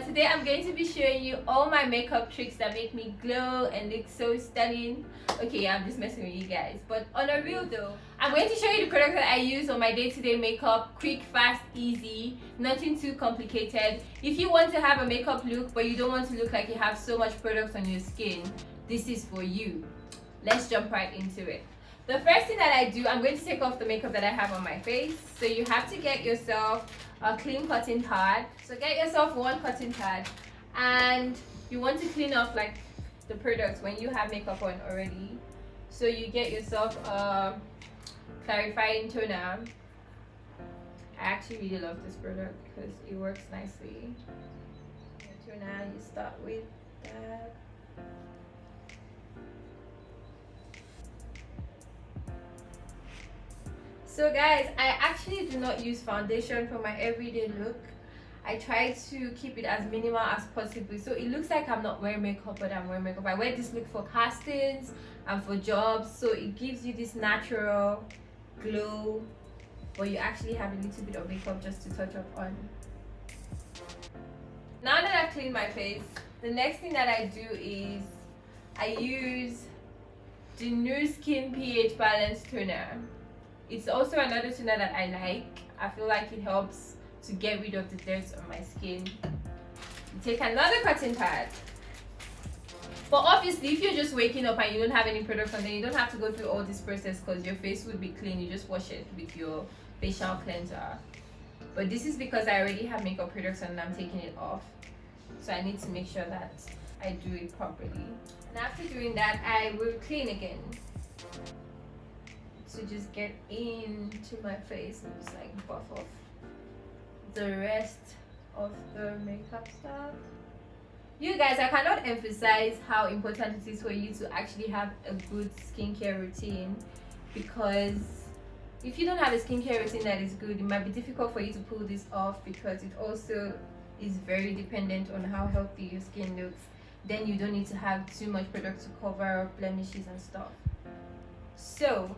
Today I'm going to be showing you all my makeup tricks that make me glow and look so stunning. Okay, yeah, I'm just messing with you guys, but on a real though, I'm going to show you the products that I use on my day-to-day makeup. Quick, fast, easy, nothing too complicated. If you want to have a makeup look but you don't want to look like you have so much products on your skin, this is for you. Let's jump right into it. The first thing that I do, I'm going to take off the makeup that I have on my face. So you have to get yourself a clean cotton pad. So get yourself one cotton pad, and you want to clean off like the products when you have makeup on already. So you get yourself a clarifying toner. I actually really love this product because it works nicely. Your toner, you start with that. So guys, I actually do not use foundation for my everyday look. I try to keep it as minimal as possible, so it looks like I'm not wearing makeup, but I'm wearing makeup. I wear this look for castings and for jobs, so it gives you this natural glow, but you actually have a little bit of makeup just to touch up on. Now that I've cleaned my face, the next thing that I do is I use the new Skin pH Balance Toner. It's also another toner that I like. I feel like it helps to get rid of the dirt on my skin. You take another cotton pad. But obviously, if you're just waking up and you don't have any products on, then you don't have to go through all this process because your face will be clean. You just wash it with your facial cleanser. But this is because I already have makeup products on and I'm taking it off. So I need to make sure that I do it properly. And after doing that, I will clean again. To just get into my face and just like buff off the rest of the makeup stuff. You guys, I cannot emphasize how important it is for you to actually have a good skincare routine, because if you don't have a skincare routine that is good, it might be difficult for you to pull this off, because it also is very dependent on how healthy your skin looks. Then you don't need to have too much product to cover up blemishes and stuff. So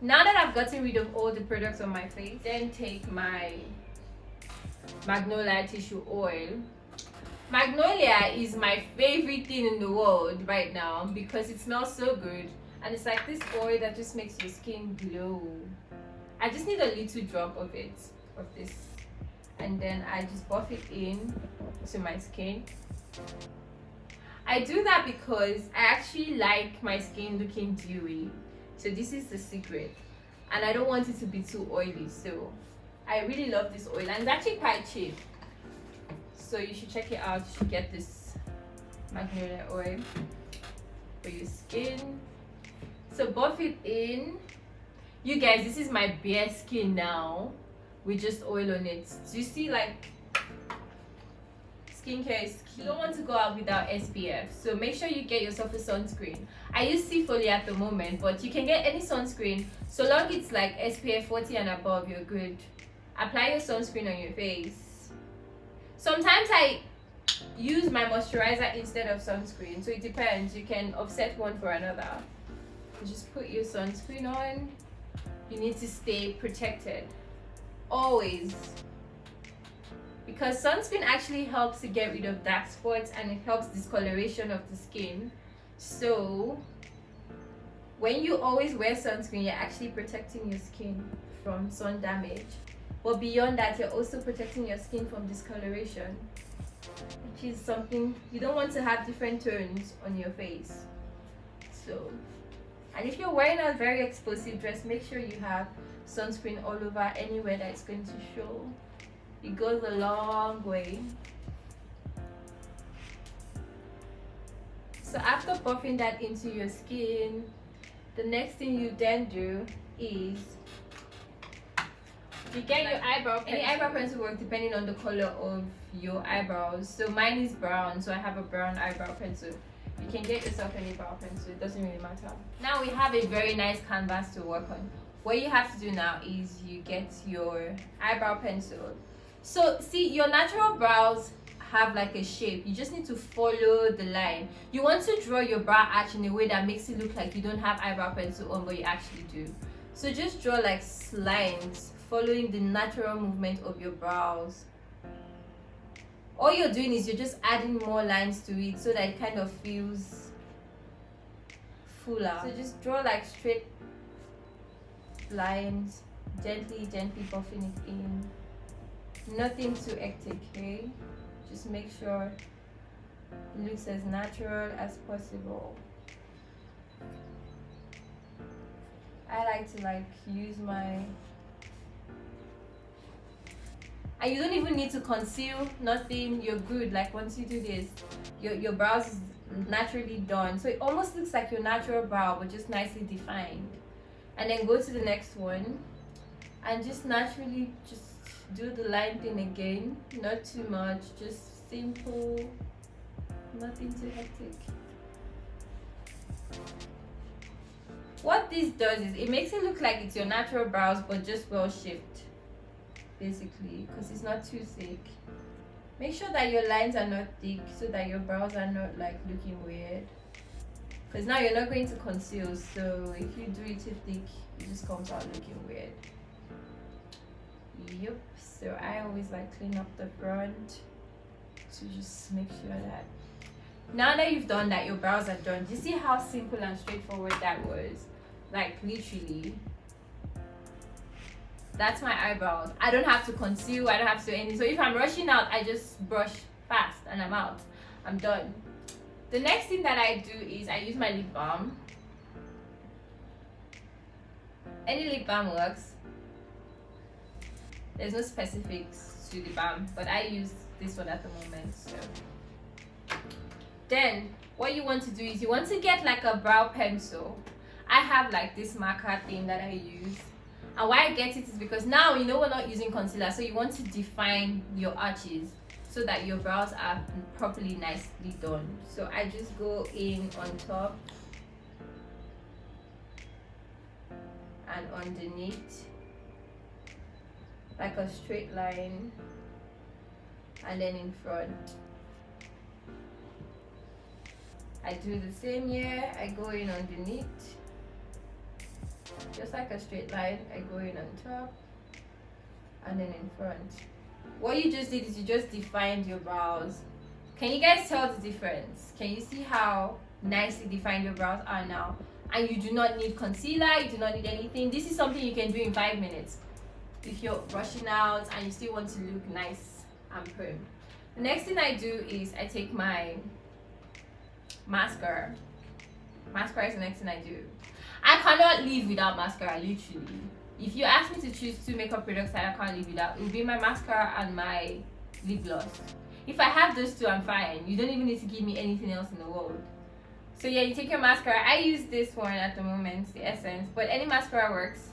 now that I've gotten rid of all the products on my face, then take my Magnolia tissue oil. Magnolia is my favorite thing in the world right now because it smells so good, and it's like this oil that just makes your skin glow. I just need a little drop of it, of this, and then I just buff it in to my skin. I do that because I actually like my skin looking dewy. So this is the secret, and I don't want it to be too oily, so I really love this oil, and it's actually quite cheap, so you should check it out. You should get this Magnolia oil for your skin. So buff it in. You guys, this is my bare skin now with just oil on it. Do you see, like, skincare is key. You don't want to go out without SPF, so make sure you get yourself a sunscreen. I use C-Folie at the moment, but you can get any sunscreen so long it's like SPF 40 and above. You're good. Apply your sunscreen on your face. Sometimes I use my moisturizer instead of sunscreen, so it depends. You can offset one for another. You just put your sunscreen on. You need to stay protected always, because sunscreen actually helps to get rid of dark spots and it helps discoloration of the skin. So when you always wear sunscreen, you're actually protecting your skin from sun damage, but beyond that, you're also protecting your skin from discoloration, which is something you don't want to have. Different tones on your face. So, and if you're wearing a very explosive dress, make sure you have sunscreen all over, anywhere that it's going to show. It goes a long way. So after buffing that into your skin, the next thing you then do is you get your eyebrow pencil. Any eyebrow pencil works depending on the color of your eyebrows. So mine is brown, so I have a brown eyebrow pencil. You can get yourself any brow pencil, it doesn't really matter. Now we have a very nice canvas to work on. What you have to do now is you get your eyebrow pencil. So see, your natural brows have like a shape. You just need to follow the line. You want to draw your brow arch in a way that makes it look like you don't have eyebrow pencil on, but you actually do. So just draw like lines following the natural movement of your brows. all you're doing is you're just adding more lines to it so that it kind of feels fuller. So just draw like straight lines, gently buffing it in. Nothing too hectic, okay? Just make sure it looks as natural as possible. I like to like use my, and you don't even need to conceal, nothing, you're good. Like once you do this, your brows is naturally done. So it almost looks like your natural brow but just nicely defined. And then go to the next one and just naturally just do the line thing again. Not too much, just simple, nothing too hectic. What this does is it makes it look like it's your natural brows but just well shaped, basically, because it's not too thick. Make sure that your lines are not thick so that your brows are not like looking weird, because now you're not going to conceal, so if you do it too thick it just comes out looking weird. Yep, so I always like clean up the front to just make sure that now that you've done that, your brows are done. Do you see how simple and straightforward that was? Like literally, that's my eyebrows. I don't have to conceal, I don't have to do anything. So if I'm rushing out, I just brush fast and I'm out, I'm done. The next thing that I do is I use my lip balm. Any lip balm works. There's no specifics to the balm, but I use this one at the moment. So then what you want to do is you want to get like a brow pencil. I have like this marker thing that I use, and why I get it is because now you know we're not using concealer, so you want to define your arches so that your brows are properly nicely done. So I just go in on top and underneath like a straight line, and then in front I do the same here. I go in underneath just like a straight line. I go in on top and then in front. What you just did is you just defined your brows. Can you guys tell the difference? Can you see how nicely defined your brows are now? And you do not need concealer, you do not need anything. This is something you can do in 5 minutes if you're rushing out and you still want to look nice and prim. The next thing I do is I take my mascara. Mascara is the next thing I do. I cannot live without mascara, literally. If you ask me to choose 2 makeup products that I can't live without, it will be my mascara and my lip gloss. If I have those 2, I'm fine. You don't even need to give me anything else in the world. So yeah, you take your mascara. I use this one at the moment, the Essence, but any mascara works.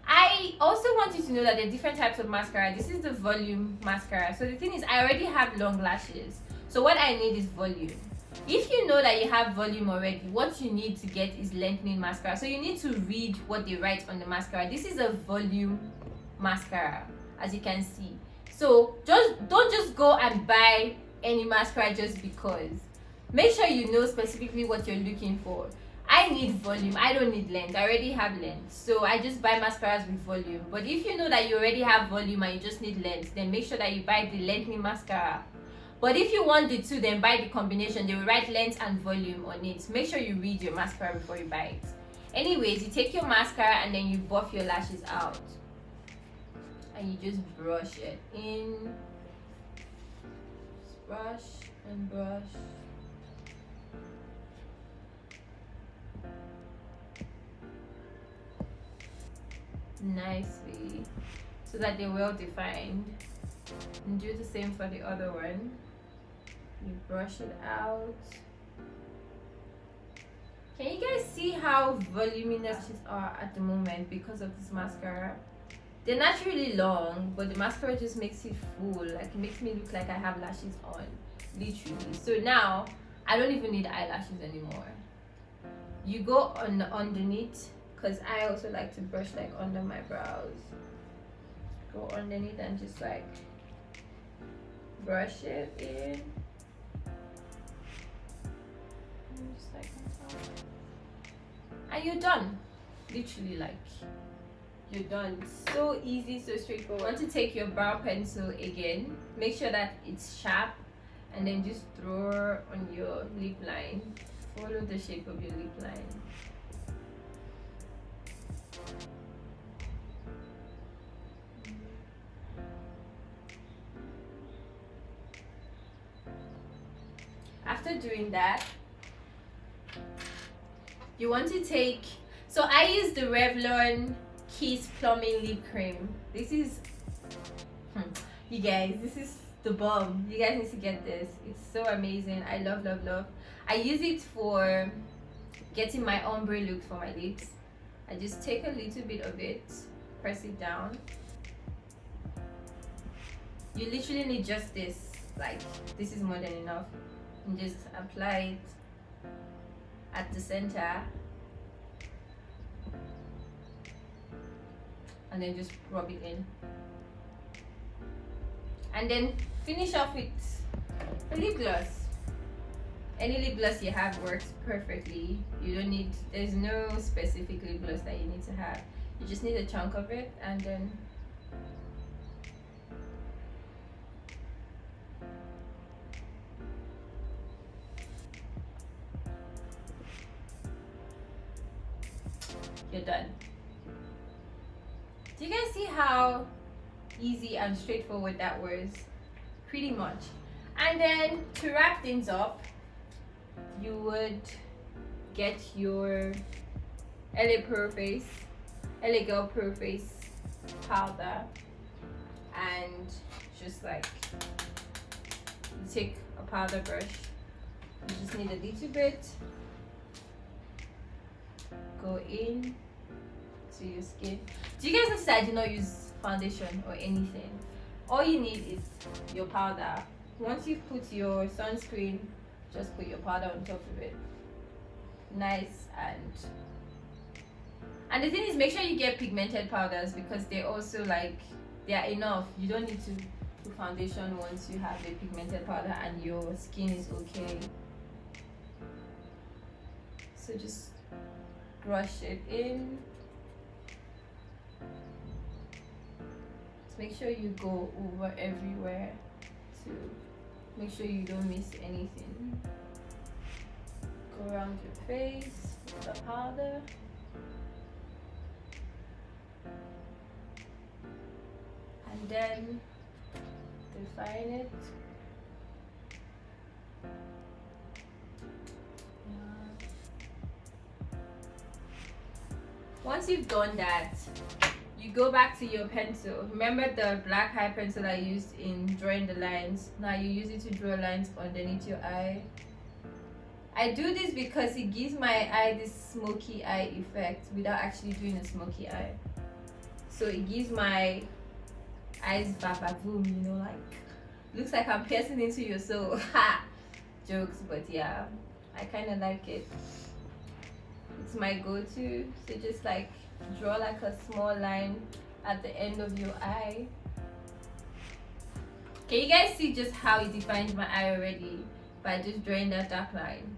I also want you to know that there are different types of mascara. This is the volume mascara. So the thing is, I already have long lashes, so what I need is volume. If you know that you have volume already, what you need to get is lengthening mascara. So you need to read what they write on the mascara. This is a volume mascara, as you can see. So don't just go and buy any mascara just because. Make sure you know specifically what you're looking for. I need volume, I don't need length. I already have length, so I just buy mascaras with volume. But if you know that you already have volume and you just need length, then make sure that you buy the lengthening mascara. But if you want the 2, then buy the combination. They will write length and volume on it. Make sure you read your mascara before you buy it. Anyways, you take your mascara and then you buff your lashes out. And you just brush it in. Just brush and brush. Nicely, so that they're well defined. And do the same for the other one. You brush it out. Can you guys see how voluminous lashes are at the moment because of this mascara? They're naturally long, but the mascara just makes it full. Like it makes me look like I have lashes on, literally. So now I don't even need eyelashes anymore. You go on underneath, because I also like to brush like under my brows. Go underneath and just like brush it in. And just like on top. And you're done. Literally, like you're done. So easy, so straightforward. Want to take your brow pencil again, make sure that it's sharp, and then just draw on your lip line. Follow the shape of your lip line. After doing that, you want to take, so I use the Revlon Kiss Plumbing Lip Cream. This is, you guys, this is the bomb. You guys need to get this. It's so amazing. I love, love, love. I use it for getting my ombre look for my lips. I just take a little bit of it, press it down. You literally need just this. Like, this is more than enough. And just apply it at the center, and then just rub it in, and then finish off with a lip gloss. Any lip gloss you have works perfectly. You don't need, there's no specific lip gloss that you need to have. You just need a chunk of it, and then you're done. Do you guys see how easy and straightforward that was? Pretty much. And then to wrap things up, you would get your LA Girl Pro Face powder, and just like, you take a powder brush, you just need a little bit, go in to your skin. Do you guys notice that I do not use foundation or anything? All you need is your powder. Once you put your sunscreen, just put your powder on top of it. Nice. And the thing is, make sure you get pigmented powders, because they also, like, they are enough. You don't need to put foundation once you have a pigmented powder and your skin is okay. So just brush it in. Just make sure you go over everywhere to make sure you don't miss anything. Go around your face with the powder. And then define it. Once you've done that, you go back to your pencil. Remember the black eye pencil I used in drawing the lines? Now you use it to draw lines underneath your eye. I do this because it gives my eye this smoky eye effect without actually doing a smoky eye. So it gives my eyes vavavoom, you know, like, looks like I'm piercing into your soul. Ha! Jokes, but yeah, I kind of like it. It's my go-to. So just like draw like a small line at the end of your eye. Can you guys see just how it defines my eye already by just drawing that dark line?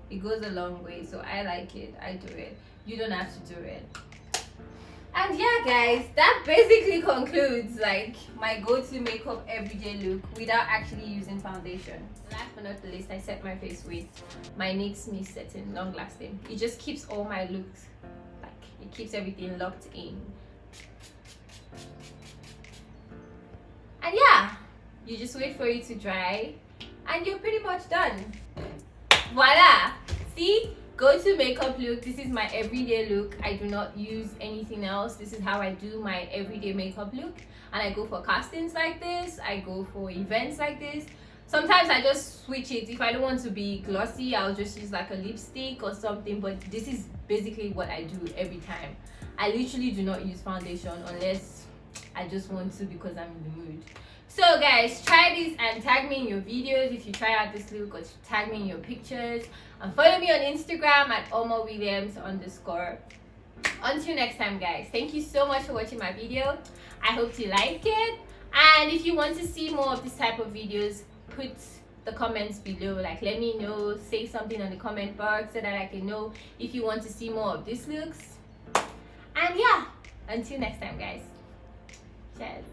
It goes a long way, so I like it. I do it. You don't have to do it. And yeah, guys, that basically concludes like my go-to makeup everyday look without actually using foundation. Last but not the least, I set my face with my NYX Mist Setting Long Lasting. It just keeps all my looks, like, it keeps everything locked in. And yeah, you just wait for it to dry and you're pretty much done. Voila! See? Go-to makeup look. This is my everyday look. I do not use anything else. This is how I do my everyday makeup look, and I go for castings like this, I go for events like this. Sometimes I just switch it. If I don't want to be glossy, I'll just use like a lipstick or something, but this is basically what I do every time. I literally do not use foundation unless I just want to because I'm in the mood. So guys, try this and tag me in your videos if you try out this look, or tag me in your pictures, and follow me on Instagram at omawilliams_. Until next time, guys, thank you so much for watching my video. I hope you like it, and if you want to see more of this type of videos, put the comments below. Like, let me know, say something on the comment box so that I can know if you want to see more of these looks. And yeah, Until next time, guys. Cheers.